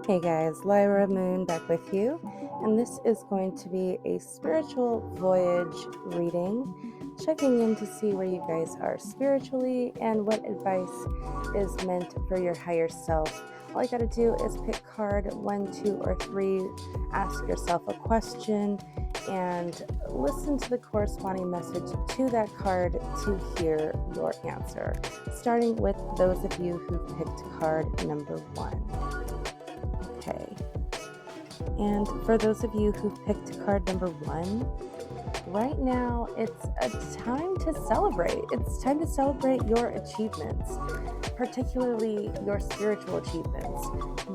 Hey guys, Lyra Moon back with you, and this is going to be a spiritual voyage reading, checking in to see where you guys are spiritually and what advice is meant for your higher self. All you got to do is pick card 1, 2, or 3, ask yourself a question, and listen to the corresponding message to that card to hear your answer, starting with those of you who picked card number 1. Okay. And for those of you who picked card number 1, right now it's a time to celebrate. It's time to celebrate your achievements, particularly your spiritual achievements.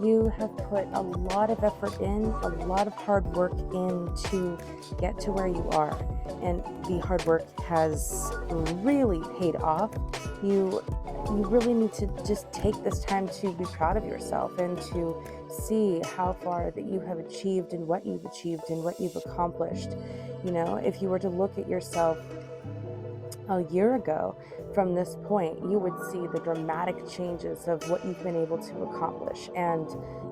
You have put a lot of effort in, a lot of hard work in to get to where you are. And the hard work has really paid off. You really need to just take this time to be proud of yourself and to see how far that you have achieved and what you've achieved and what you've accomplished. You know, if you were to look at yourself a year ago from this point, you would see the dramatic changes of what you've been able to accomplish. And,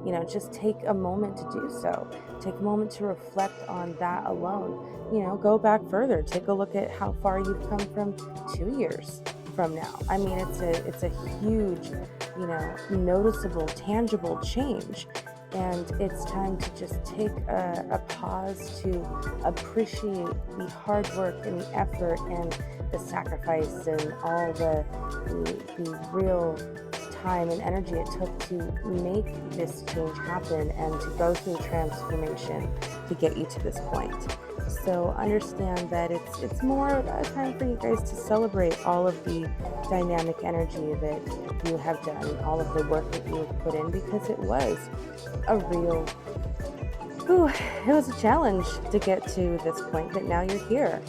you know, just take a moment to do so. Take a moment to reflect on that alone. You know, go back further. Take a look at how far you've come from 2 years from now. I mean, it's a huge, you know, noticeable, tangible change. And it's time to just take a pause to appreciate the hard work and the effort and the sacrifice and all the real time and energy it took to make this change happen and to go through transformation to get you to this point. So understand that it's more a time for you guys to celebrate all of the dynamic energy that you have done, all of the work that you have put in, because it was a real, it was a challenge to get to this point, but now you're here.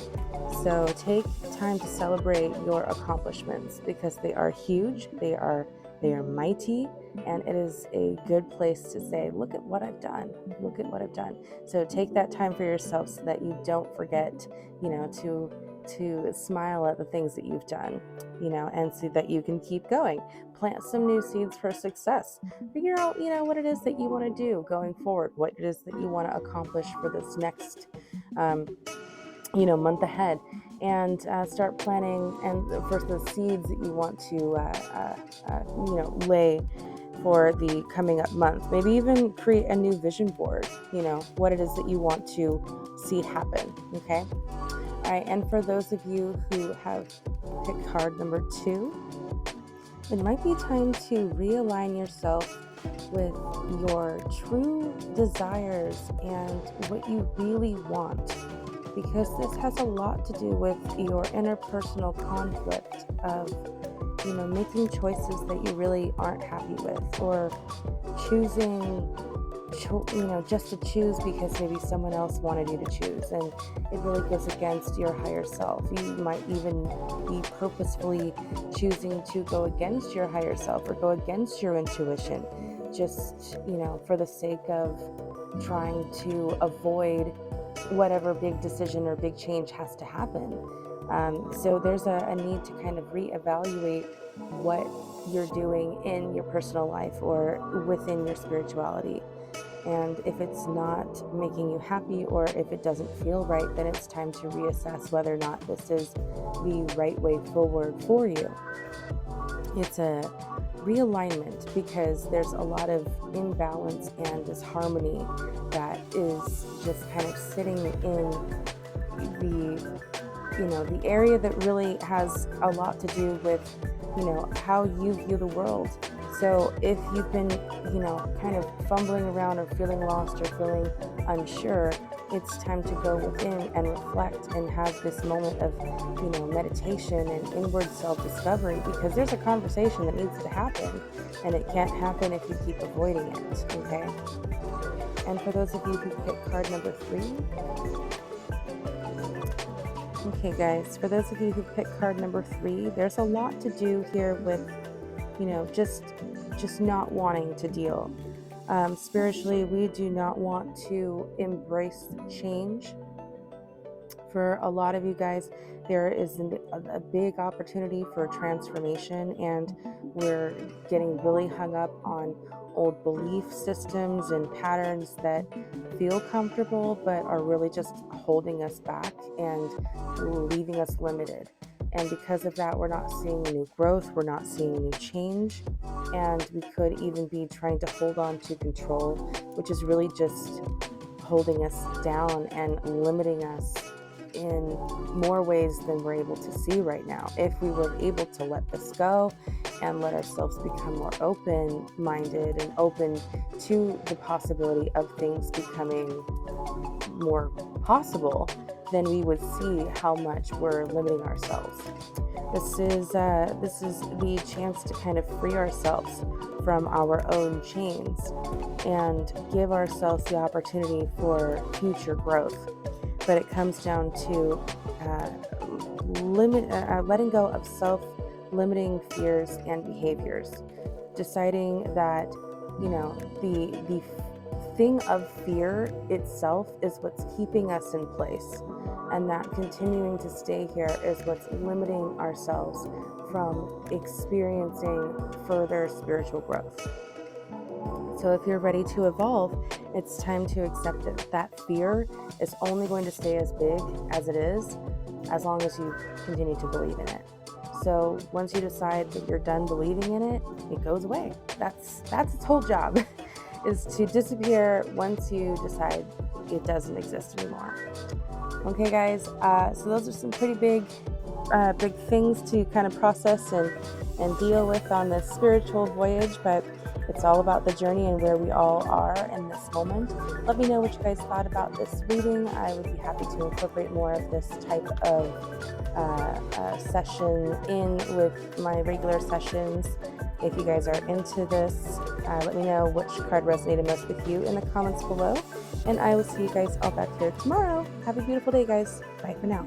So take time to celebrate your accomplishments because they are huge, they are mighty, and it is a good place to say, look at what I've done. Look at what I've done. So take that time for yourself so that you don't forget, you know, to smile at the things that you've done, you know, and so that you can keep going. Plant some new seeds for success. Figure out, you know, what it is that you want to do going forward, what it is that you want to accomplish for this next month ahead, and start planning and for the seeds that you want to lay for the coming up month. Maybe even create a new vision board, you know, what it is that you want to see happen. Okay. All right. And for those of you who have picked card number 2, it might be time to realign yourself with your true desires and what you really want, because this has a lot to do with your interpersonal conflict of, you know, making choices that you really aren't happy with, or choosing, just to choose because maybe someone else wanted you to choose, and it really goes against your higher self. You might even be purposefully choosing to go against your higher self or go against your intuition, just, you know, for the sake of trying to avoid whatever big decision or big change has to happen. So there's a need to kind of reevaluate what you're doing in your personal life or within your spirituality. And if it's not making you happy, or if it doesn't feel right, then it's time to reassess whether or not this is the right way forward for you. It's a realignment because there's a lot of imbalance and disharmony that is just kind of sitting in the area that really has a lot to do with, you know, how you view the world. So if you've been, you know, kind of fumbling around or feeling lost or feeling unsure, it's time to go within and reflect and have this moment of, you know, meditation and inward self-discovery, because there's a conversation that needs to happen, and it can't happen if you keep avoiding it, okay? And for those of you who picked card number 3, okay guys, for those of you who picked card number 3, there's a lot to do here with, you know, just not wanting to deal. Spiritually, we do not want to embrace change For a lot of you guys, there is a big opportunity for transformation, and we're getting really hung up on old belief systems and patterns that feel comfortable but are really just holding us back and leaving us limited. And because of that, we're not seeing new growth, we're not seeing new change, and we could even be trying to hold on to control, which is really just holding us down and limiting us in more ways than we're able to see right now. If we were able to let this go and let ourselves become more open-minded and open to the possibility of things becoming more possible, then we would see how much we're limiting ourselves. This is the chance to kind of free ourselves from our own chains and give ourselves the opportunity for future growth. But it comes down to letting go of self-limiting fears and behaviors, deciding that the thing of fear itself is what's keeping us in place, and that continuing to stay here is what's limiting ourselves from experiencing further spiritual growth. So if you're ready to evolve, it's time to accept that fear is only going to stay as big as it is as long as you continue to believe in it. So once you decide that you're done believing in it, it goes away. That's its whole job, is to disappear once you decide it doesn't exist anymore. Okay, guys, so those are some pretty big things to kind of process and deal with on this spiritual voyage, but it's all about the journey and where we all are in this moment. Let me know what you guys thought about this reading. I would be happy to incorporate more of this type of session in with my regular sessions. If you guys are into this, let me know which card resonated most with you in the comments below. And I will see you guys all back here tomorrow. Have a beautiful day, guys. Bye for now.